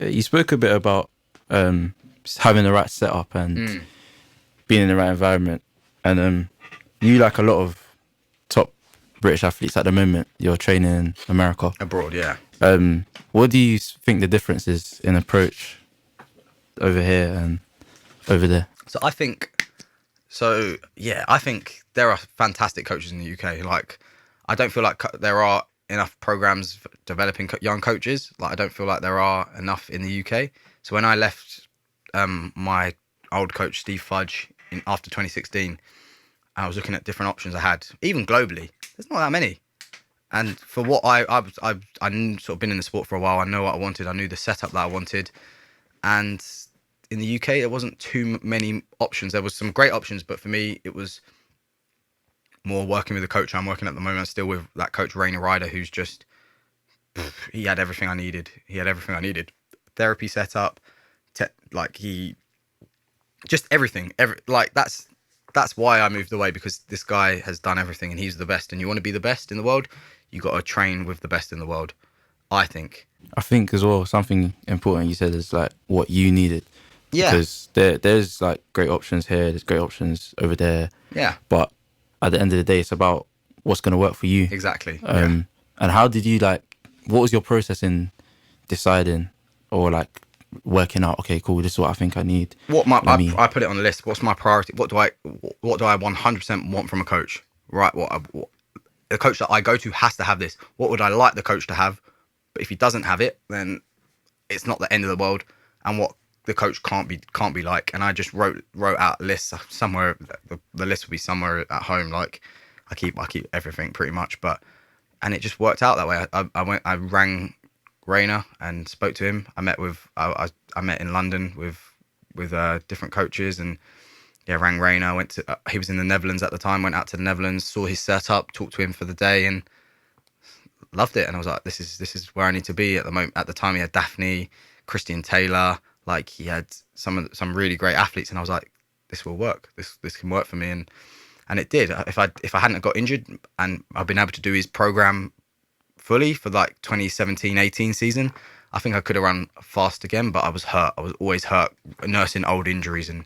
You spoke a bit about having the right setup and being in the right environment, and you, like a lot of top British athletes at the moment, you're training in America. Abroad, yeah. What do you think the difference is in approach over here and over there? I think there are fantastic coaches in the UK. Like, I don't feel like there are enough programs for developing young coaches. Like, I don't feel like there are enough in the UK. So when I left my old coach, Steve Fudge, after 2016, I was looking at different options I had, even globally. There's not that many. And for what I've sort of been in the sport for a while, I know what I wanted. I knew the setup that I wanted. And in the UK, there wasn't too many options. There was some great options, but for me, it was more working with the coach I'm working at the moment. I'm still with that coach, Rainer Ryder, who's just, he had everything I needed. Therapy set up, just everything. That's why I moved away, because this guy has done everything and he's the best. And you want to be the best in the world, you got to train with the best in the world, I think. I think as well, something important you said is like what you needed. Yeah. Because there's like great options here, there's great options over there. Yeah. But at the end of the day, it's about what's going to work for you. Exactly. And how did you what was your process in deciding or like working out, okay, cool, this is what I think I need? I put it on the list. What's my priority? What do I 100% want from a coach? Right. What the coach that I go to has to have this. What would I like the coach to have? But if he doesn't have it, then it's not the end of the world. And what the coach can't be like. And I just wrote out lists somewhere. The list will be somewhere at home. Like, I keep everything pretty much. And it just worked out that way. I rang Rainer and spoke to him. I met in London with different coaches, and rang Rainer. He was in the Netherlands at the time. Went out to the Netherlands, saw his setup, talked to him for the day, and loved it. And I was like, this is where I need to be at the moment. At the time, he had Daphne, Christian Taylor. Like, he had some really great athletes, and I was like, this will work. This can work for me, and it did. If I hadn't got injured and I've been able to do his program fully for like 2017-18 season, I think I could have run fast again, but I was hurt. I was always hurt, nursing old injuries, and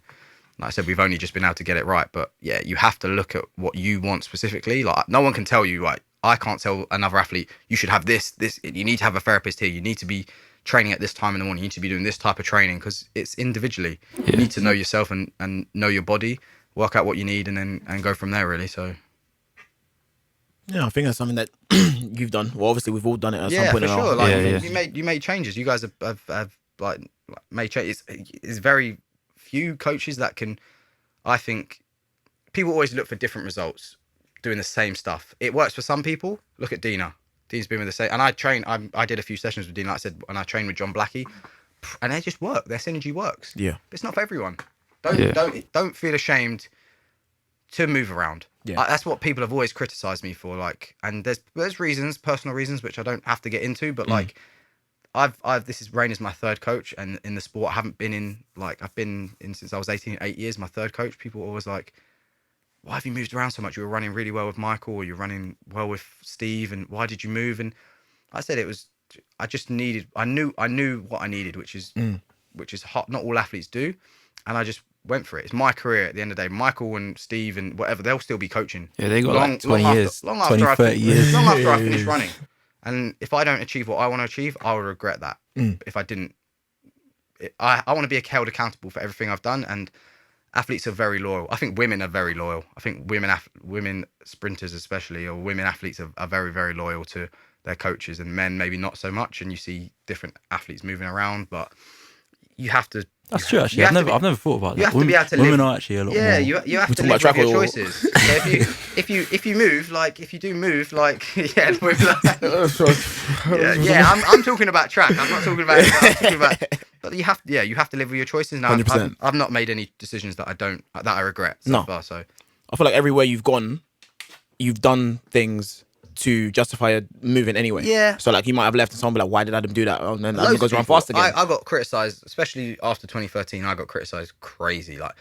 like I said, we've only just been able to get it right. But yeah, you have to look at what you want specifically. Like, no one can tell you, like, I can't tell another athlete, you should have this, you need to have a therapist here, you need to be training at this time in the morning, you need to be doing this type of training, because it's individually. You need to know yourself and know your body, work out what you need, and go from there, really. So yeah, I think that's something that you've done. Well, obviously we've all done it at some point. For sure. Like, you made changes. You guys have like made changes. It's very few coaches that can. I think people always look for different results doing the same stuff. It works for some people. Look at Dina. Dean's been with the same, and I did a few sessions with Dean, like I said, and I trained with John Blackie, and they just work. Their synergy works. Yeah, but it's not for everyone. Don't feel ashamed to move around. Yeah, that's what people have always criticised me for. Like, and there's reasons, personal reasons, which I don't have to get into, but like, this is Rain is my third coach, and in the sport I haven't been in, like, I've been in since I was 18, 8 years. My third coach. People are always like, why have you moved around so much? You were running really well with Michael, or you're running well with Steve, and why did you move? And I said I knew what I needed, which is hot. Not all athletes do, and I just went for it. It's my career at the end of the day. Michael and Steve and whatever, they'll still be coaching. Yeah, they got like 20 years, 30 years. Long after I finish running. And if I don't achieve what I want to achieve, I will regret that. If I didn't. I want to be held accountable for everything I've done, and athletes are very loyal. I think women are very loyal. I think women sprinters especially, or women athletes are very, very loyal to their coaches, and men maybe not so much. And you see different athletes moving around, but you have to. That's true. Actually, I've never thought about that. You have to be able to live. Women are actually a lot more. Yeah, you have to live with your choices. So if you move, like, if you do move, like, I'm talking about track. I'm not talking about. But you have to live with your choices. Now, I've not made any decisions that I regret so far. So I feel like everywhere you've gone, you've done things to justify moving anyway. Yeah. So like, you might have left and someone be like, why did Adam do that? And then Adam goes run fast again. I got criticised, especially after 2013. I got criticised crazy, like,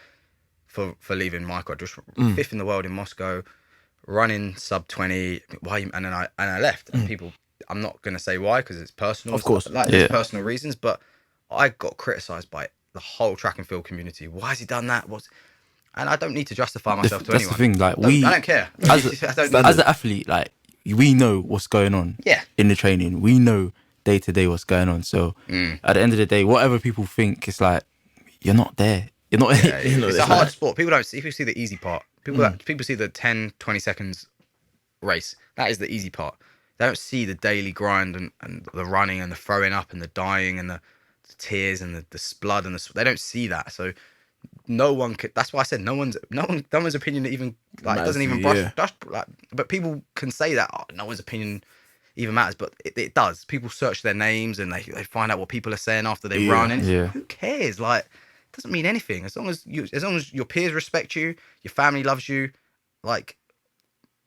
for leaving Michael. Just fifth in the world in Moscow, running sub 20. Why? And I left. And people, I'm not going to say why, because it's personal. Of course. There's personal reasons, but I got criticised by the whole track and field community. Why has he done that? And I don't need to justify myself to anyone. That's the thing. Like I don't care. As an athlete, like we know what's going on. Yeah. In the training, we know day to day what's going on. So at the end of the day, whatever people think, it's like you're not there. You're not. Yeah, it's a hard sport. People don't see. People see the easy part. People see the 10, 20 seconds race. That is the easy part. They don't see the daily grind and the running and the throwing up and the dying and the tears and the blood and they don't see that. So no one could. That's why I said no one's opinion even like doesn't even brush. Like, but people can say that no one's opinion even matters, but it does. People search their names and they find out what people are saying after they run. And who cares? Like, it doesn't mean anything as long as your peers respect you, your family loves you. Like,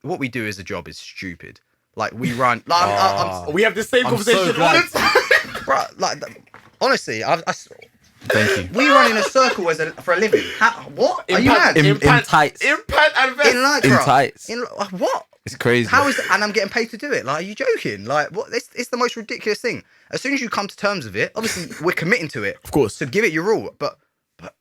what we do as a job is stupid. Like, we run. Like, we have the same conversation all the time. Bro, like, honestly, Thank you. We run in a circle for a living. What? Are you mad? In tights. In pant and vest. In lycra. In tights. What? It's crazy. How is that? And I'm getting paid to do it. Like, are you joking? Like, what? It's the most ridiculous thing. As soon as you come to terms with it, obviously we're committing to it. Of course. So give it your all. But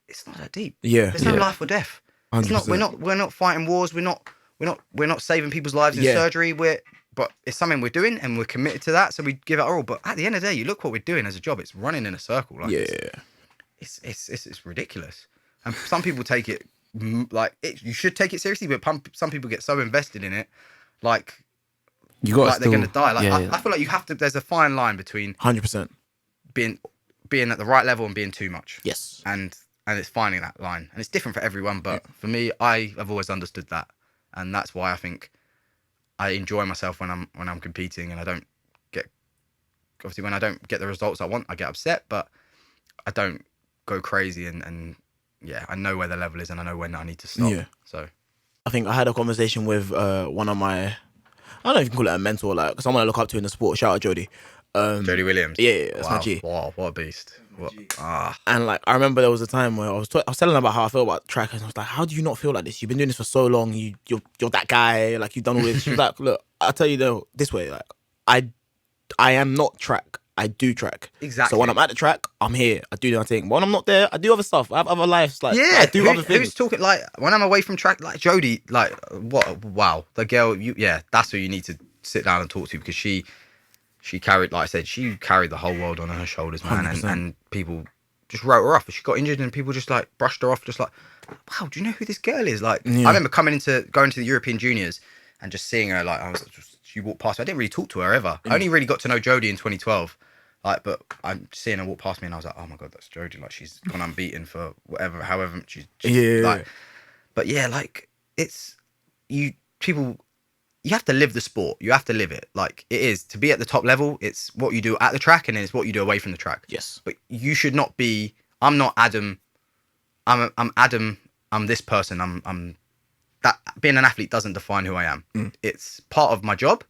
it's not that deep. Yeah. There's no life or death. It's not. We're not fighting wars. We're not saving people's lives in surgery. But it's something we're doing and we're committed to that. So we give it our all. But at the end of the day, you look what we're doing as a job. It's running in a circle. Like, it's ridiculous. And some people take it like you should take it seriously, but some people get so invested in it, like they're gonna die. Like I feel like you have to. There's a fine line between 100% being at the right level and being too much. Yes. And it's finding that line, and it's different for everyone. But for me, I have always understood that, and that's why I think I enjoy myself when I'm competing, and I don't get obviously when I don't get the results I want, I get upset, but I don't go crazy and I know where the level is and I know when I need to stop. Yeah. So I think I had a conversation with one of my, I don't know if you can call it a mentor, like someone I look up to in the sport. Shout out Jody. Jody Williams. Yeah, that's my G. Wow, what a beast. And like I remember there was a time where I was telling them about how I felt about track, and I was like, how do you not feel like this? You've been doing this for so long. You're that guy. Like, you've done all this. She was like, look, I'll tell you though, this way. Like, I am not track. I do track. Exactly. So when I'm at the track, I'm here. I do my thing. But when I'm not there, I do other stuff. I have other lives. Like, I do other things. Who's talking, like, when I'm away from track, like Jodie, like, what? Wow, the girl. That's who you need to sit down and talk to, because she carried, like I said, she carried the whole world on her shoulders, man. And people just wrote her off. She got injured and people just like brushed her off, just like, wow, do you know who this girl is? Like, I remember going to the European Juniors and just seeing her. Like, she walked past me. I didn't really talk to her ever. I only really got to know Jodie in 2012. Like, but I'm seeing her walk past me and I was like, oh my God, that's Jodie. Like, she's gone unbeaten for however she's like, but yeah, like, it's people. You have to live the sport. You have to live it. Like, it is. To be at the top level, it's what you do at the track and then it's what you do away from the track. Yes. But you should not be, I'm not Adam. I'm Adam. I'm this person. I'm that. Being an athlete doesn't define who I am. It's part of my job.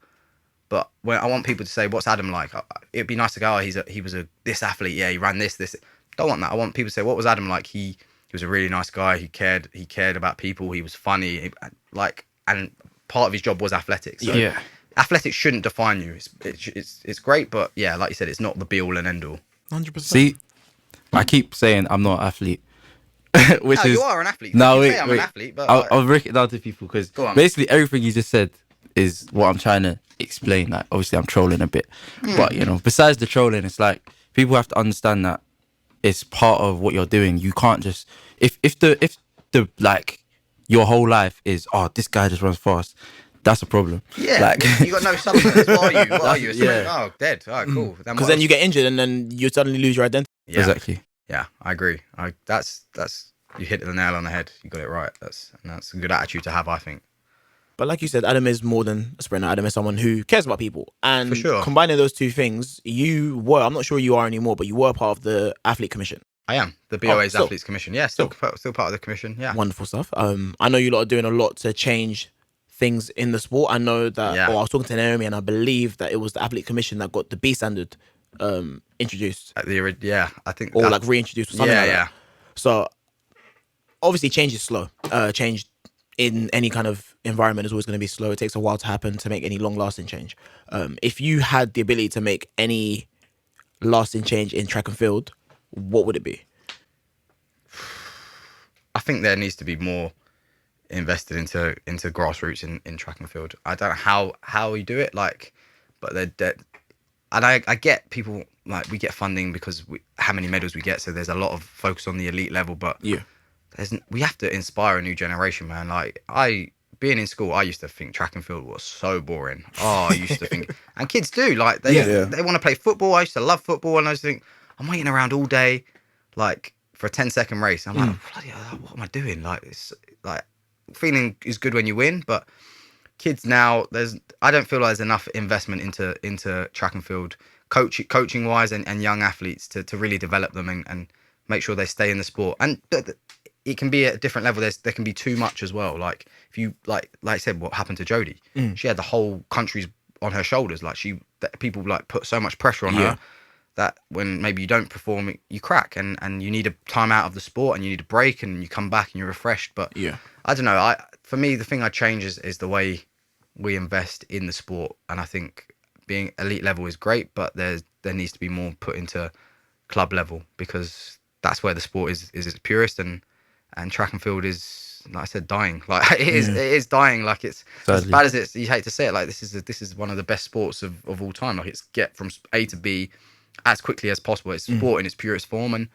But when I want people to say, what's Adam like? It'd be nice to go, oh, he was this athlete. Yeah, he ran this. Don't want that. I want people to say, what was Adam like? He was a really nice guy. He cared about people. He was funny. And part of his job was athletics. So athletics shouldn't define you. It's great, but yeah, like you said, it's not the be all and end all. 100%. See, I keep saying I'm not an athlete, you are an athlete. No, wait, wait. I'm an athlete, but I'll break it down to people, because basically everything you just said is what I'm trying to explain. Like, obviously I'm trolling a bit, but besides the trolling, it's like people have to understand that it's part of what you're doing. You can't just if the like your whole life is, oh, this guy just runs fast, that's a problem. Yeah, like, you got no substance. What are you? Oh, dead. All right, cool. Because then you get injured and then you suddenly lose your identity. Yeah. Exactly. Yeah, I agree. That's you hit the nail on the head. You got it right. That's a good attitude to have, I think. But like you said, Adam is more than a sprinter. Adam is someone who cares about people. And for sure, combining those two things, I'm not sure you are anymore, but you were part of the Athlete Commission. I am. The BOA's Athletes Commission. Yeah, still part of the commission. Yeah. Wonderful stuff. I know you lot are doing a lot to change things in the sport. I know that, I was talking to Naomi and I believe that it was the Athlete Commission that got the B standard introduced. I think. Or like reintroduced or something like that. So obviously change is slow. Change in any kind of environment is always going to be slow. It takes a while to happen to make any long-lasting change. If you had the ability to make any lasting change in track and field, what would it be? I think there needs to be more invested into grassroots in track and field. I don't know how you do it, like, but they're and I get people, like, we get funding because how many medals we get, so there's a lot of focus on the elite level, but we have to inspire a new generation, man. Like, being in school, I used to think track and field was so boring. I used to think, and kids do, like, they want to play football. I used to love football, and I used to think, I'm waiting around all day, like, for a 10-second race. I'm like, bloody hell, what am I doing? Like, it's like, feeling is good when you win, but kids now, I don't feel like there's enough investment into track and field, coaching wise, and young athletes to really develop them and make sure they stay in the sport. And it can be at a different level. There can be too much as well. Like, if you like I said, what happened to Jodie? She had the whole country's on her shoulders. Like, people like put so much pressure on her that when maybe you don't perform, you crack, and you need a time out of the sport, and you need a break, and you come back and you're refreshed. But I don't know. For me, the thing I change is the way we invest in the sport, and I think being elite level is great, but there needs to be more put into club level, because that's where the sport is its purest, and track and field is, like I said, dying. Like, it is dying. Like, it's as bad as it's, you hate to say it, like, this is one of the best sports of all time. Like, it's get from A to B as quickly as possible. It's sport in its purest form, and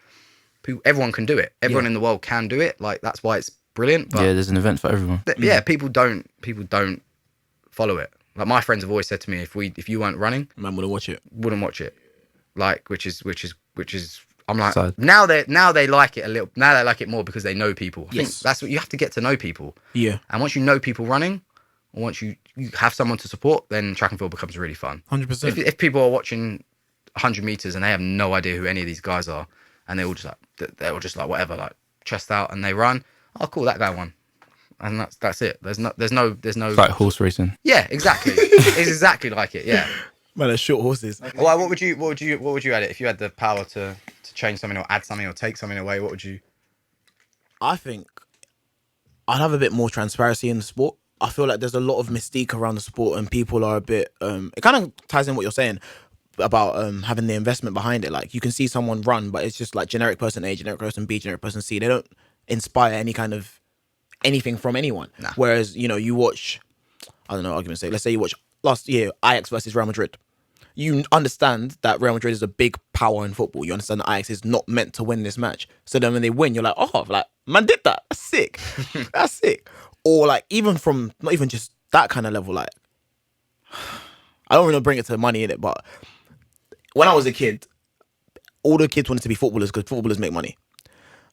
everyone can do it. Everyone in the world can do it. Like, that's why it's brilliant. But there's an event for everyone. People don't follow it. Like, my friends have always said to me, if you weren't running, Man wouldn't watch it. Like, which is I'm like, Sad. now they like it a little. Now they like it more because they know people. I think that's what you have to get to know people. Yeah. And once you know people running, or once you have someone to support, then track and field becomes really fun. 100%. If people are watching 100 meters and they have no idea who any of these guys are, and they're all just like whatever, like, chest out, and they run, oh cool, that guy won, and that's it. There's no It's like horse racing. Yeah, exactly. It's exactly like it. Yeah. Man, they're short horses. Well, what would you add it if you had the power to change something or add something or take something away? What would you? I think I'd have a bit more transparency in the sport. I feel like there's a lot of mystique around the sport, and people are a bit. It kind of ties in what you're saying about having the investment behind it. Like, you can see someone run, but it's just like generic person A, generic person B, generic person C. They don't inspire any kind of anything from anyone. Nah. Whereas, you watch, I don't know, argument's sake, let's say you watch last year Ajax versus Real Madrid. You understand that Real Madrid is a big power in football. You understand that Ajax is not meant to win this match. So then when they win, you're like, oh, like, man did that. That's sick. That's sick. Or like, even from, not even just that kind of level, like, I don't really bring it to money in it, but when I was a kid, all the kids wanted to be footballers because footballers make money.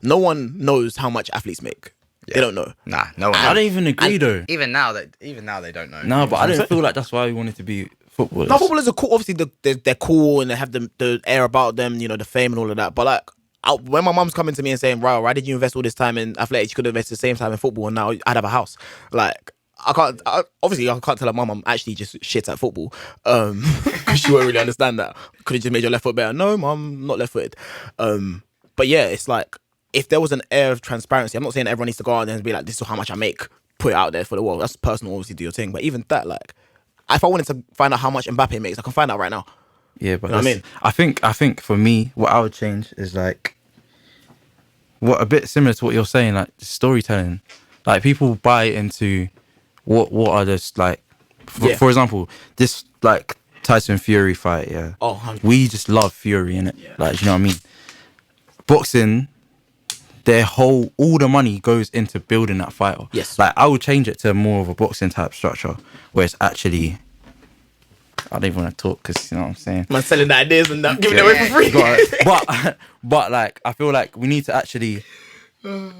No one knows how much athletes make. Yeah. They don't know. Nah, no one. I don't even agree though. Even now they don't know. No, but I don't feel like that's why we wanted to be footballers. No, footballers are cool. Obviously, they're cool and they have the air about them, the fame and all of that. But like, when my mum's coming to me and saying, "Wow, why did you invest all this time in athletics? You could have invested the same time in football, and now I'd have a house." Like, I can't tell her mum I'm actually just shit at football, because she won't really understand that. Could have just made your left foot better. No, mum, not left-footed. But yeah, it's like, if there was an air of transparency, I'm not saying everyone needs to go out there and be like, this is how much I make, put it out there for the world. That's personal, obviously, do your thing. But even that, like, if I wanted to find out how much Mbappe makes, I can find out right now. Yeah, but you know what I mean? I think for me, what I would change is like, what a bit similar to what you're saying, like storytelling. Like, people buy into what are this, like, for example, this like Tyson Fury fight. Yeah. Oh, 100%. We just love Fury in it. Yeah. Like, you know what I mean? Boxing, all the money goes into building that fighter. Yes. Like, I would change it to more of a boxing type structure where it's actually, I don't even want to talk because, you know what I'm saying? Man, selling the ideas and that, giving it away for free. But like, I feel like we need to actually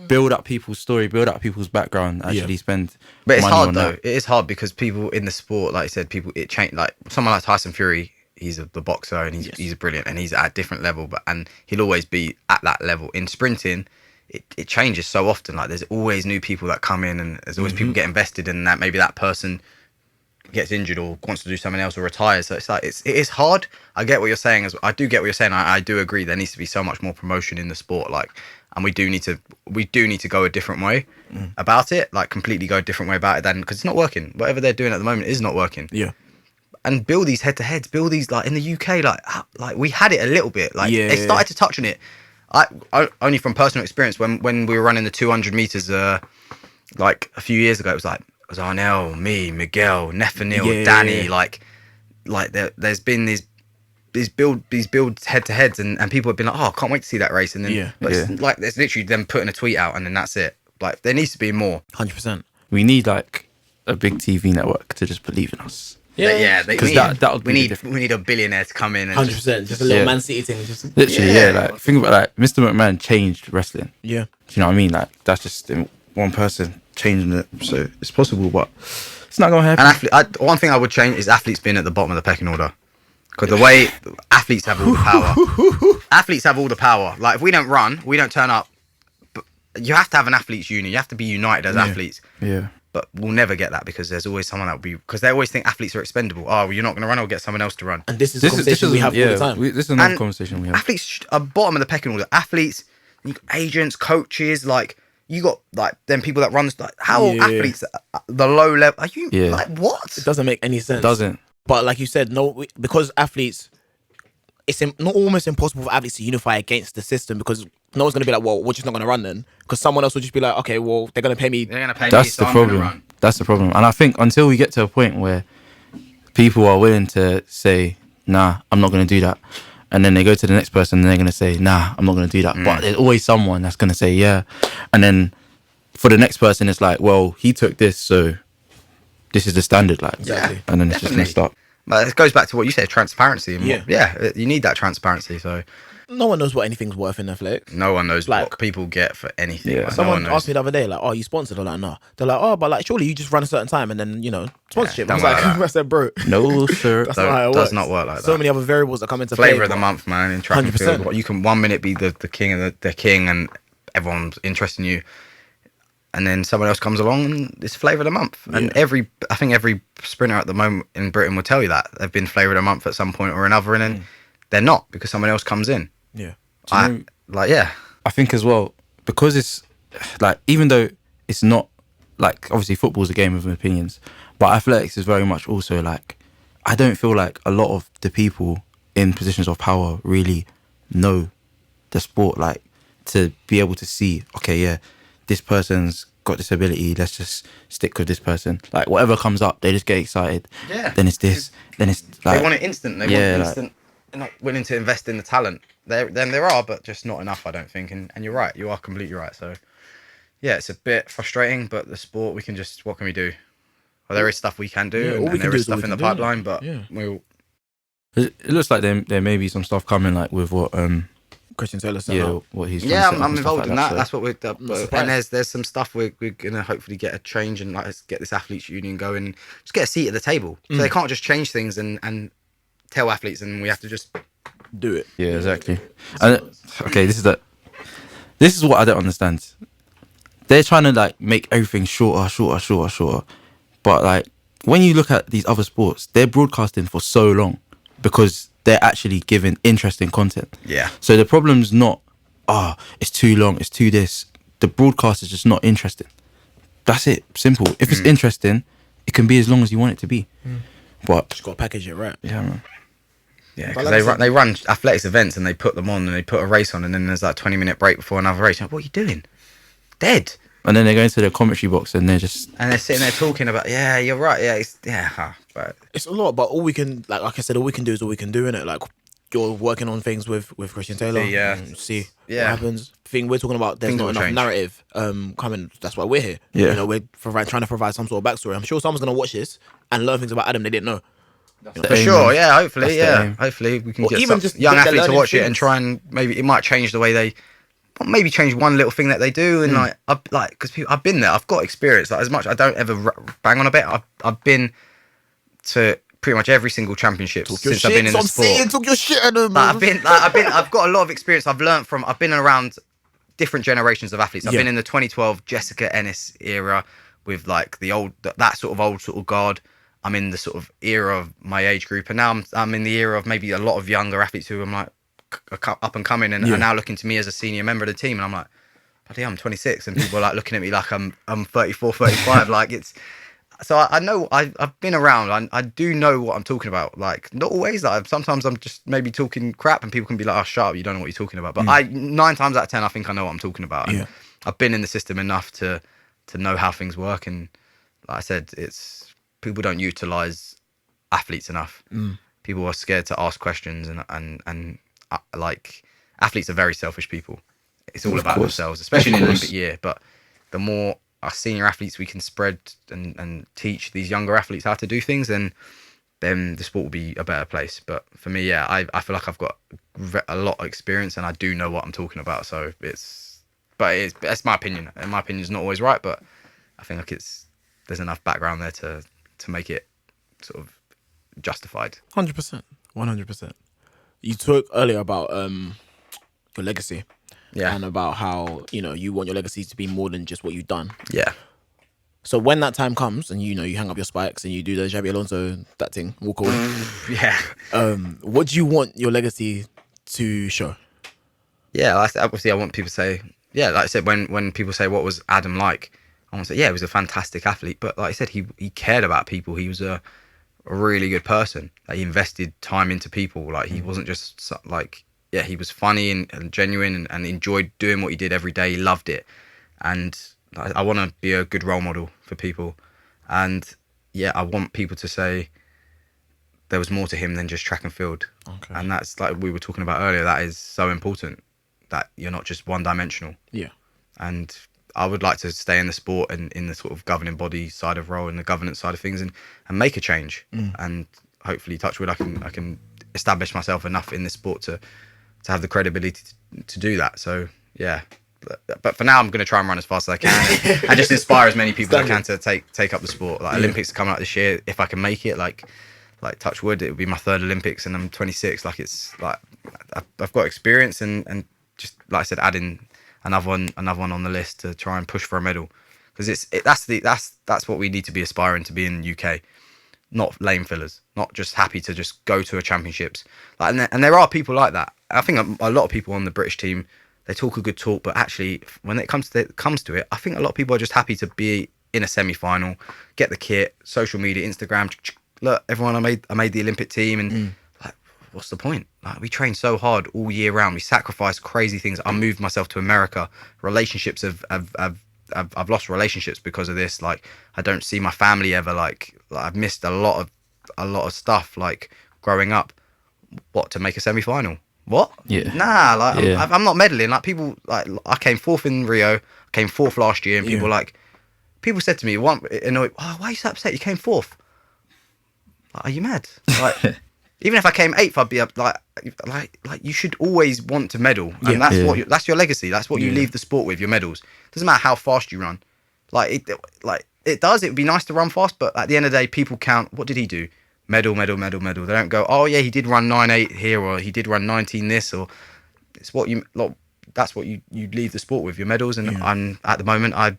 build up people's story, build up people's background, actually spend But it's money hard on though. that. It is hard because people in the sport, like I said, it change. Like, someone like Tyson Fury, he's the boxer and he's brilliant and he's at a different level, and he'll always be at that level. In sprinting, it changes so often. Like, there's always new people that come in, and there's always people get invested in that. Maybe that person gets injured or wants to do something else or retires. So it's like, it is hard. I get what you're saying. I do get what you're saying. I do agree. There needs to be so much more promotion in the sport. Like, and we do need to go a different way about it. Like, completely go a different way about it, then, because it's not working. Whatever they're doing at the moment is not working. Yeah. And build these head-to-heads. Build these, like, in the UK, like we had it a little bit. Like, they started to touch on it. I only from personal experience when we were running the 200 meters like a few years ago, it was Arnell, me, Miguel, Nathaniel, Danny, like there's been these builds head to heads, and people have been like, oh, I can't wait to see that race, and then it's like there's literally them putting a tweet out, and then that's it. Like there needs to be more. 100%. We need like a big TV network to just believe in us. Because that we need a billionaire to come in and 100%. Just a little Man City thing. Just literally, like think about like Mr. McMahon changed wrestling. Yeah. Do you know what I mean? Like that's just one person changing it, so it's possible, but it's not gonna happen. And one thing I would change is athletes being at the bottom of the pecking order, because the way athletes have all the power. Athletes have all the power. Like if we don't run, we don't turn up. But you have to have an athletes union. You have to be united as athletes. Yeah. But we'll never get that, because there's always someone that will be, because they always think athletes are expendable. Oh, well, you're not going to run, I'll get someone else to run. And this is a conversation we have all the time. This is another conversation we have. Athletes are bottom of the pecking order. Athletes, you got agents, coaches, like you got like them people that run. Like how athletes at the low level? Are you like what? It doesn't make any sense. It doesn't. But like you said, because athletes, it's not almost impossible for athletes to unify against the system, because no one's going to be like, well, we're just not going to run then. Because someone else will just be like, okay, well, they're going to pay me. They're going to pay me. That's the problem. That's the problem. And I think until we get to a point where people are willing to say, nah, I'm not going to do that, and then they go to the next person and they're going to say, nah, I'm not going to do that. But there's always someone that's going to say, yeah. And then for the next person, it's like, well, he took this, so this is the standard. Like, and then it's just messed up. But it goes back to what you said, transparency. You need that transparency. So no one knows what anything's worth in athletics. No one knows what people get for anything. Yeah. Like, someone asked me the other day, like, "Oh, are you sponsored?" I'm like, "No." They're like, "Oh, but like, surely you just run a certain time and then sponsorship." I was like, "I said, bro, no, sir, that's not how it works. Does not work like that." So many other variables that come into play. Flavor of the month, man. In track and field, you can 1 minute be the king and the king, and everyone's interested in you, and then someone else comes along and it's flavour of the month. And I think every sprinter at the moment in Britain will tell you that they've been flavour of the month at some point or another, and then they're not, because someone else comes in. Yeah. I think as well, because it's like, even though it's not like, obviously football's a game of opinions, but athletics is very much also like, I don't feel like a lot of the people in positions of power really know the sport, like to be able to see, okay, this person's got this ability, let's just stick with this person. Like whatever comes up, they just get excited. Yeah. Then it's this, then it's like, they want it instant. They want it instant. They're not willing to invest in the talent. There are, but just not enough, I don't think. And you're right. You are completely right. So, yeah, it's a bit frustrating, but the sport, what can we do? Well, there is stuff we can do, and there is stuff in the pipeline, but it looks like there may be some stuff coming, like with what Christian Taylor said. What he's I'm involved in that. So. That's what and there's some stuff we're gonna hopefully get a change, and like, let's get this athletes union going. Just get a seat at the table, so they can't just change things and tell athletes, and we have to just do it. Yeah, exactly. And okay, this is what I don't understand. They're trying to like make everything shorter. But like when you look at these other sports, they're broadcasting for so long because they're actually giving interesting content. Yeah. So the problem's not, it's too long, it's too this. The broadcast is just not interesting. That's it. Simple. If it's interesting, it can be as long as you want it to be. But just gotta package it right. Yeah, man. Yeah, because they run athletics events and they put them on and they put a race on, and then there's like 20-minute break before another race. Like, what are you doing? Dead. And then they go into the commentary box and they're sitting there talking about, yeah, you're right, but it's a lot. But all we can, like I said, all we can do is all we can do, innit? Like you're working on things with Christian Taylor. See what happens. Thing we're talking about, there's not enough narrative coming. That's why we're here. Yeah, we're trying to provide some sort of backstory. I'm sure someone's gonna watch this and learn things about Adam they didn't know. For sure, hopefully we can get even some young athletes to watch it and try, and maybe it might change the way they, maybe change one little thing that they do, and because I've been there, I've got experience. Like, as much I don't ever bang on a bit, I've been to pretty much every single championship since I've been in the sport. Talk your shit at them. I've got a lot of experience. I've been around different generations of athletes. I've been in the 2012 Jessica Ennis era with like the old sort of guard. I'm in the sort of era of my age group, and now I'm in the era of maybe a lot of younger athletes who I'm like up and coming, and are now looking to me as a senior member of the team, and I'm like, bloody hell, I'm 26, and people are like looking at me like I'm 34, 35. Like So I know I've been around. I do know what I'm talking about. Like not always. Like sometimes I'm just maybe talking crap, and people can be like, "Oh, shut up! You don't know what you're talking about." But 9 times out of 10, I think I know what I'm talking about. And I've been in the system enough to know how things work. And like I said, it's people don't utilize athletes enough. People are scared to ask questions, and like athletes are very selfish people. It's all about themselves, especially in the Olympic year. But the more our senior athletes we can spread and teach these younger athletes how to do things, then the sport will be a better place. But for me, yeah, I feel like I've got a lot of experience and I do know what I'm talking about. So that's my opinion. And my opinion is not always right, but I think like there's enough background there to make it sort of justified. 100%. 100%. You talked earlier about your legacy. Yeah. And about how, you want your legacy to be more than just what you've done. Yeah. So when that time comes and, you hang up your spikes and you do the Xabi Alonso, that thing, walk away. Yeah. What do you want your legacy to show? Yeah, obviously I want people to say, yeah, like I said, when people say, what was Adam like? I want to say, yeah, he was a fantastic athlete. But like I said, he cared about people. He was a really good person. Like, he invested time into people. Like, he wasn't just like... Yeah, he was funny and genuine and enjoyed doing what he did every day. He loved it. And I want to be a good role model for people. And yeah, I want people to say there was more to him than just track and field. Okay. And that's like we were talking about earlier. That is so important, that you're not just one dimensional. Yeah. And I would like to stay in the sport and in the sort of governing body side of role and the governance side of things and make a change. And hopefully, touch wood, I can establish myself enough in this sport to have the credibility to do that. So yeah, but for now I'm going to try and run as fast as I can and just inspire as many people as I can to take up the sport. Like Olympics are coming up this year. If I can make it, like touch wood, it would be my 3rd Olympics and I'm 26. Like, it's like I've got experience and just like I said, adding another one on the list to try and push for a medal, because that's what we need to be aspiring to be in the UK. Not lame fillers, not just happy to just go to a championships. Like, and there are people like that. I think a lot of people on the British team, they talk a good talk, but actually when it comes to it, I think a lot of people are just happy to be in a semi-final, get the kit, social media, Instagram, look, everyone, I made the Olympic team, and like, what's the point? Like, we train so hard all year round, we sacrifice crazy things. I moved myself to America. Relationships I've lost relationships because of this. Like, I don't see my family ever. Like I've missed a lot of stuff. Like, growing up, what, to make a semi-final? What? Yeah. Nah. Like, yeah. I'm not meddling. Like, people, like, I came 4th in Rio. I came 4th last year, and people said to me, "Why are you so upset? You came 4th. Like, are you mad? Like, even if I came 8th, I'd be up. Like you should always want to medal, and that's your legacy. That's what you leave the sport with. Your medals. Doesn't matter how fast you run. It does. It would be nice to run fast, but at the end of the day, people count. What did he do? Medal. They don't go, oh yeah, he did run 9.8 here, or he did run 19 this, or it's what you. That's what you leave the sport with, your medals. And I'm at the moment, I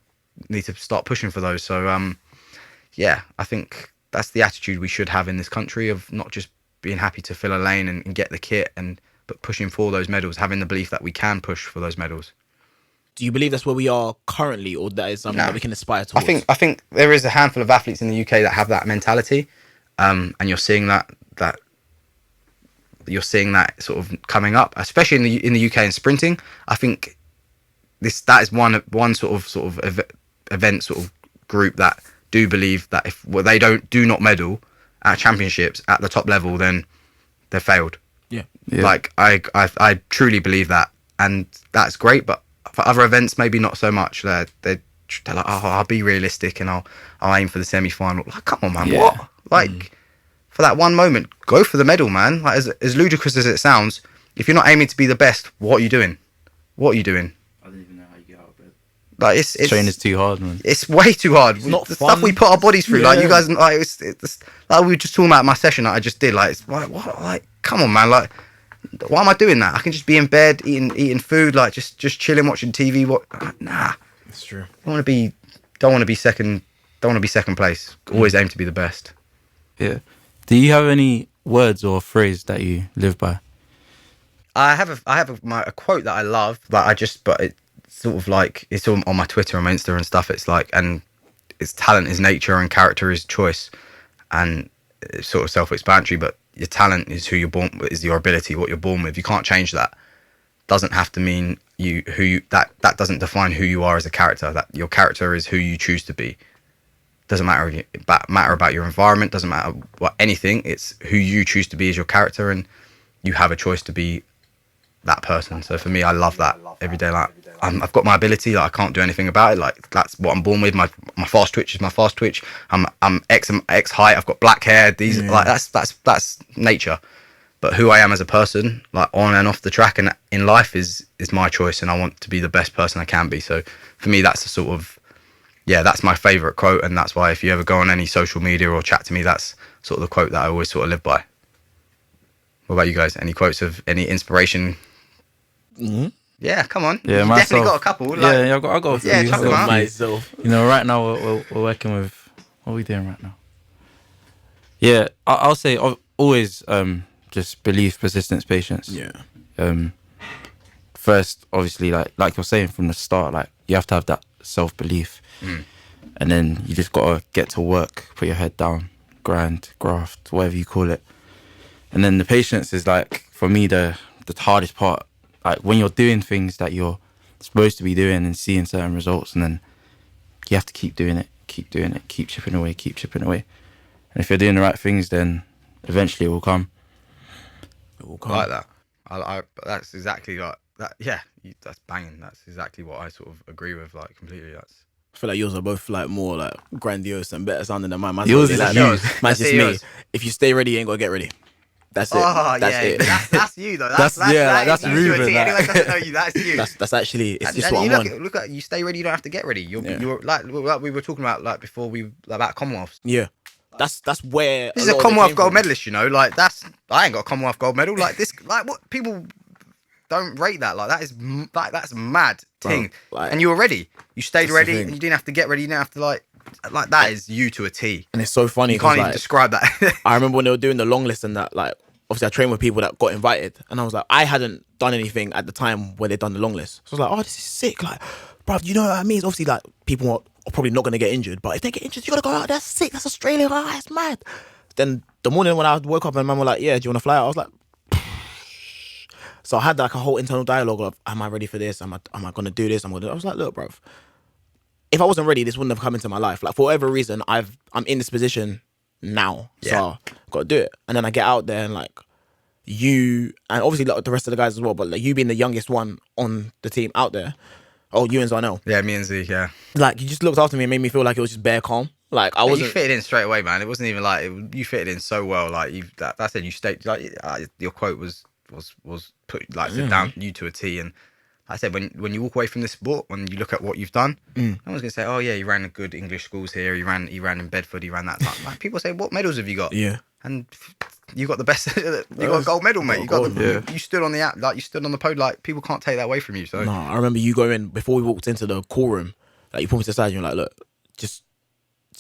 need to start pushing for those. So I think that's the attitude we should have in this country, of not just being happy to fill a lane and get the kit, but pushing for those medals, having the belief that we can push for those medals. Do you believe that's where we are currently, or that is something that we can aspire towards? I think there is a handful of athletes in the UK that have that mentality, and you're seeing that sort of coming up, especially in the UK in sprinting. I think that is one sort of event sort of group that do believe that if they do not medal at championships at the top level, then they've failed. Yeah. Like, I truly believe that, and that's great. But for other events, maybe not so much. They're like, oh, I'll be realistic and I'll aim for the semi-final. Like, come on, man, what? Like, for that one moment, go for the medal, man. Like, as ludicrous as it sounds, if you're not aiming to be the best, what are you doing? I don't even know how you get out of bed. Like, it's training's too hard, man. It's way too hard. It's not the fun. Stuff we put our bodies through. Like, you guys, like, it's like we were just talking about my session that I just did. Like, it's like, what? Like, come on, man. Like, why am I doing that? I can just be in bed eating food, like just chilling, watching TV. Nah, that's true. Don't want to be second place. Always aim to be the best. Yeah. Do you have any words or phrase that you live by? I have a quote that I love, but it's sort of like, it's on my Twitter and my Insta and stuff. It's like, and it's talent is nature and character is choice, and it's sort of self-explanatory. But your talent is who you're born with, is your ability, what you're born with. You can't change that. Doesn't have to mean that doesn't define who you are as a character. That your character is who you choose to be. Doesn't matter about your environment. Doesn't matter what anything. It's who you choose to be as your character, and you have a choice to be that person. So for me, I love that every day. Like I've got my ability. Like I can't do anything about it. Like that's what I'm born with. My fast twitch is my fast twitch. I'm X height. I've got black hair. These like that's nature. But who I am as a person, like on and off the track and in life, is my choice, and I want to be the best person I can be. So for me, that's a sort of that's my favourite quote, and that's why if you ever go on any social media or chat to me, that's sort of the quote that I always sort of live by. What about you guys? Any quotes of any inspiration? Mm-hmm. Yeah, come on. Yeah, you myself. definitely got a couple. Like, I got a few. Yeah, chuck them out. Myself. You know, right now we're working with, what are we doing right now? Yeah, I'll say always just belief, persistence, patience. Yeah. First, obviously, like you're saying from the start, like you have to have that self-belief, and then you just gotta get to work, put your head down, grind, graft, whatever you call it. And then the patience is like, for me, the hardest part. Like when you're doing things that you're supposed to be doing and seeing certain results, and then you have to keep doing it, keep chipping away. And if you're doing the right things, then eventually it will come. I like that. I that's exactly like that. Yeah, that's banging. That's exactly what I sort of agree with, like completely. I feel like yours are both like more like grandiose and better sounding than mine. Yours is like, yours. Mine's just me. If you stay ready, you ain't gotta get ready. That's it. That's it. That's you though. That's Ruben. Anyone doesn't know you. That's you. That's actually it's just and what you I'm on. look at you. Stay ready. You don't have to get ready. You're like we were talking about like before about Commonwealths. Yeah. That's where this is a Commonwealth gold medalist, you know. Like I ain't got a Commonwealth gold medal. Like this, like what people don't rate that. Like that's mad thing. Like, and you were ready. You stayed ready, and you didn't have to get ready. You didn't have to like that is you to a T. And it's so funny. You can't even describe that. I remember when they were doing the long list and that, like obviously I trained with people that got invited, and I was like, I hadn't done anything at the time when they'd done the long list. So I was like, oh, this is sick. Like, bro, you know what I mean? It's obviously like people are probably not gonna get injured, but if they get injured, you gotta go out. That's sick. That's Australia. Oh, it's mad. Then the morning when I woke up and man were like, yeah, do you want to fly out? I was like, so I had like a whole internal dialogue of, am I ready for this? Am I gonna do this? I was like, look, bro, if I wasn't ready, this wouldn't have come into my life. Like for whatever reason, I'm in this position now, so I've got to do it. And then I get out there and like you, and obviously like the rest of the guys as well, but like you being the youngest one on the team out there. Oh, you and Zarnell. Yeah, me and Z, yeah. Like, you just looked after me and made me feel like it was just bare calm. Like, I wasn't... You fitted in straight away, man. It wasn't even like... you fitted in so well. Like, that said, you stayed... Like, your quote was put, like, down you to a T. And like I said, when you walk away from this sport, when you look at what you've done, no one's going to say, oh, yeah, you ran a good English schools here. He ran in Bedford. He ran that time. Like, people say, what medals have you got? Yeah. And you got the best... you got a gold medal, mate. You stood on the... Like, you stood on the podium. Like, people can't take that away from you, so... No, I remember you going... Before we walked into the call room, like, you pulled me to the side and you're like, look, just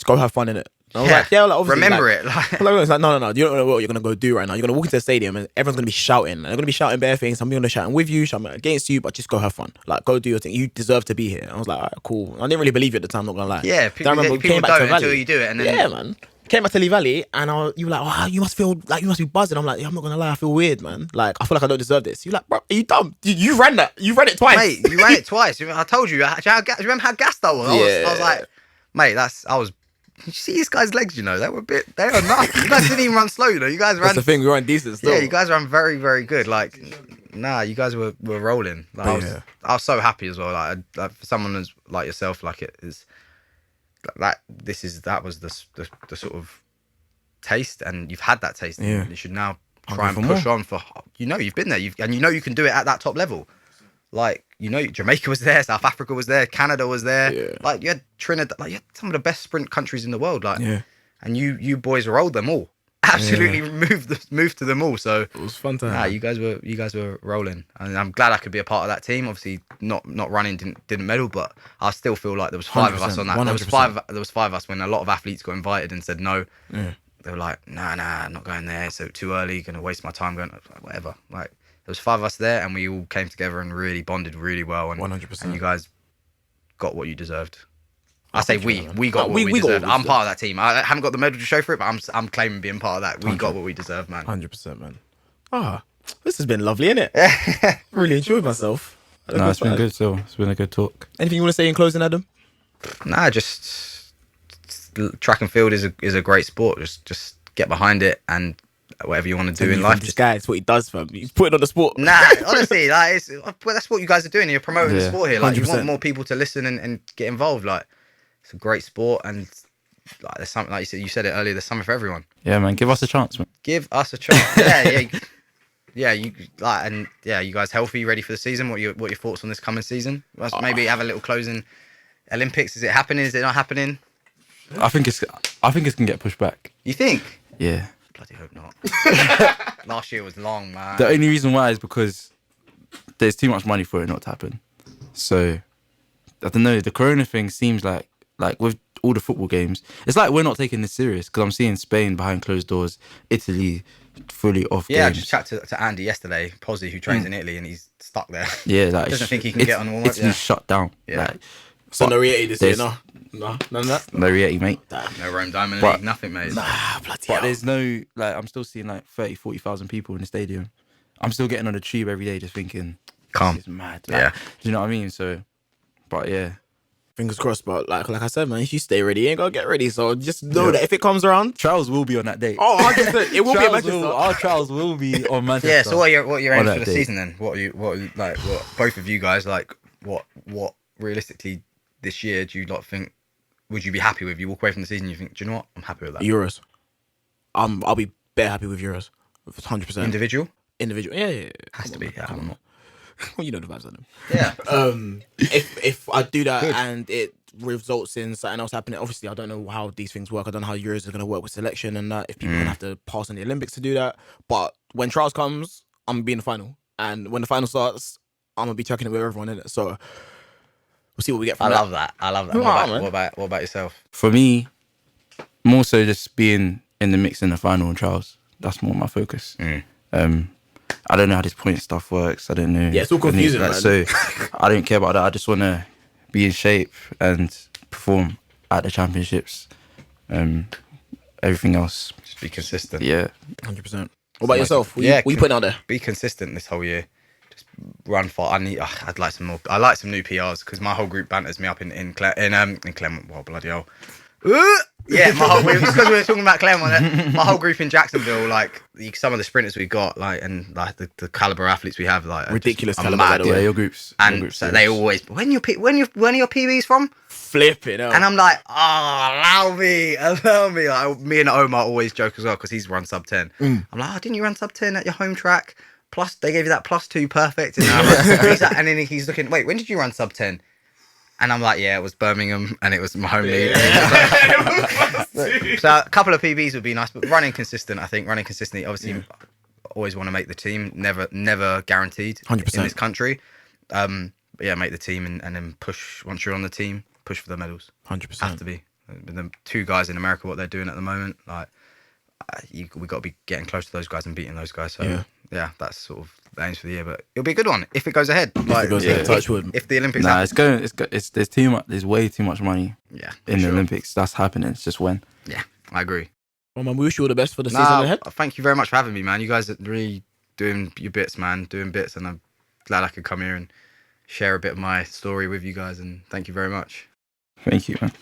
go have fun in it. I was like, like, obviously, remember like, it. Like, it's like, no, you don't know what you're going to go do right now. You're going to walk into the stadium and everyone's going to be shouting. And they're going to be shouting bare things. Some people are going to shouting with you, shouting against you, but just go have fun. Like, go do your thing. You deserve to be here. I was like, all right, cool. I didn't really believe you at the time, not going to lie. Yeah, people don't until you do it. And then... Yeah, man. Came back to Lee Valley and you were like, oh, you must feel like you must be buzzing. I'm like, yeah, I'm not going to lie, I feel weird, man. Like, I feel like I don't deserve this. You're like, bro, are you dumb? You ran that. You ran it twice. Mate, you ran it twice. I told you. Remember how gassed I was? I was like, mate, you see these guys' legs, you know, they are nuts. You guys didn't even run slow, you know. You guys ran. That's the thing, we ran decent still. Yeah, you guys ran very, very good. Like, nah, you guys were rolling. Like, I was so happy as well. Like for someone as like yourself, like it is that was the sort of taste, and you've had that taste. Yeah. And you should now try and push on for, you know, you've been there, and you know you can do it at that top level. Like, you know, Jamaica was there, South Africa was there, Canada was there. Yeah. Like, you had Trinidad, like, you had some of the best sprint countries in the world. Like, and you boys rolled them all. Absolutely moved to them all. So it was fun to have. You guys were rolling, and I'm glad I could be a part of that team. Obviously, not running didn't medal, but I still feel like there was 5 of us on that. 100%. There was five of us when a lot of athletes got invited and said no. Yeah. They were like, nah, I'm not going there. So too early, gonna waste my time going. Whatever. Like, there was 5 of us there, and we all came together and really bonded really well. And 100%. And you guys got what you deserved. I say thank you, man. we got No, what we we got what deserved. we I'm deserved. part of that team. I haven't got the medal to show for it, but I'm claiming being part of that. We got what we deserve, man. 100%, man. This has been lovely, isn't it? Really enjoyed myself. No, it's been good. So it's been a good talk. Anything you want to say in closing, Adam? Nah, just track and field is a great sport. Just get behind it and whatever you want to do in life. This guy, it's what he does, fam. He's putting on the sport. Nah, honestly, like that's what you guys are doing. You're promoting the Yeah, sport here. Like you 100%. want more people to listen and get involved. Like it's a great sport, and like there's something like you said it earlier. There's something for everyone. Yeah, man. Give us a chance, man. Give us a chance. Yeah. You like and yeah. You guys healthy, ready for the season? What your thoughts on this coming season? Let's maybe have a little closing. Olympics, is it happening? Is it not happening? I think it's gonna get pushed back. You think? Yeah. Bloody hope not. Last year was long, man. The only reason why is because there's too much money for it not to happen. So I don't know. The Corona thing seems like with all the football games, it's like we're not taking this serious because I'm seeing Spain behind closed doors, Italy fully off Yeah, I games. just chatted to Andy yesterday, Pozzi, who trains in Italy, and he's stuck there. Yeah, like Doesn't think he can get on warm-up, Italy's yeah. shut down. Yeah. Like, So no Rieti this year, there's- no, none of that. no Rieti, mate. No Rome Diamond But- League, nothing, mate. Bloody But hell. there's no, like, I'm still seeing like 40,000 people in the stadium. I'm still getting on the tube every day just thinking, Calm. this is mad. Like, Yeah. Do you know what I mean? So, but yeah. Fingers crossed, but like I said, man, if you stay ready, you ain't gotta get ready. So just know that if it comes around, Trials will be on that day. 100%, it will be a Manchester. Our trials will be on Manchester. Yeah, so what are your aims On for that the day. season then? What both of you guys like? What realistically this year do you not think? Would you be happy with? You walk away from the season, you think, do you know what? I'm happy with that. Euros. I'll be bare happy with Euros, 100%. Individual Individual, yeah. has to be. Yeah, Come I'm on. not. Well, you know the vibes on them. Yeah. If I do that Good. and it results in something else happening, obviously I don't know how these things work. I don't know how Euros are going to work with selection and that. If people are going to have to pass on the Olympics to do that, but when trials comes, I'm gonna be in the final, and when the final starts, I'm gonna be chucking it with everyone in it. So we'll see what we get from I that. love that. Wow, man. What about yourself? For me, more so just being in the mix in the final and trials. That's more my focus. I don't know how this point stuff works. I don't know. Yeah, it's all confusing, man. So I don't care about that. I just want to be in shape and perform at the championships. Everything else, Just be consistent. yeah. 100%. What about yourself? What you putting out there? Be consistent this whole year. Just run far. I'd like some more. I like some new PRs because my whole group banters me up in Clermont. Well, bloody hell. Yeah, my whole group. Because we were talking about Clermont. My whole group in Jacksonville, like some of the sprinters we got, like and like the caliber athletes we have, like are Ridiculous just- caliber, I'm by mad. the way. Yeah, your groups. And so they always when are your PBs from? Flip it out. And I'm like, allow me. Like, me and Omar always joke as well because he's run sub 10. I'm like, didn't you run sub 10 at your home track? Plus, they gave you that +2 perfect. And, and then he's looking, wait, when did you run sub 10? And I'm like, yeah, it was Birmingham and it was my home league. So a couple of PBs would be nice, but running consistent, I think. Running consistently, obviously, always want to make the team. Never guaranteed 100%. in this country. But yeah, make the team and then push, once you're on the team, push for the medals. 100%. Have to be. The two guys in America, what they're doing at the moment, like we got to be getting close to those guys and beating those guys. So yeah, that's sort of the aims for the year. But it'll be a good one if it goes ahead. Like, it goes ahead, touch wood. If the Olympics, Nah, happen. there's too much. There's way too much money Yeah, in the sure. Olympics. That's happening. It's just when. Yeah, I agree. Well, man, we wish you all the best for the season ahead. Thank you very much for having me, man. You guys are really doing your bits, man. Doing bits, and I'm glad I could come here and share a bit of my story with you guys. And thank you very much. Thank you, man.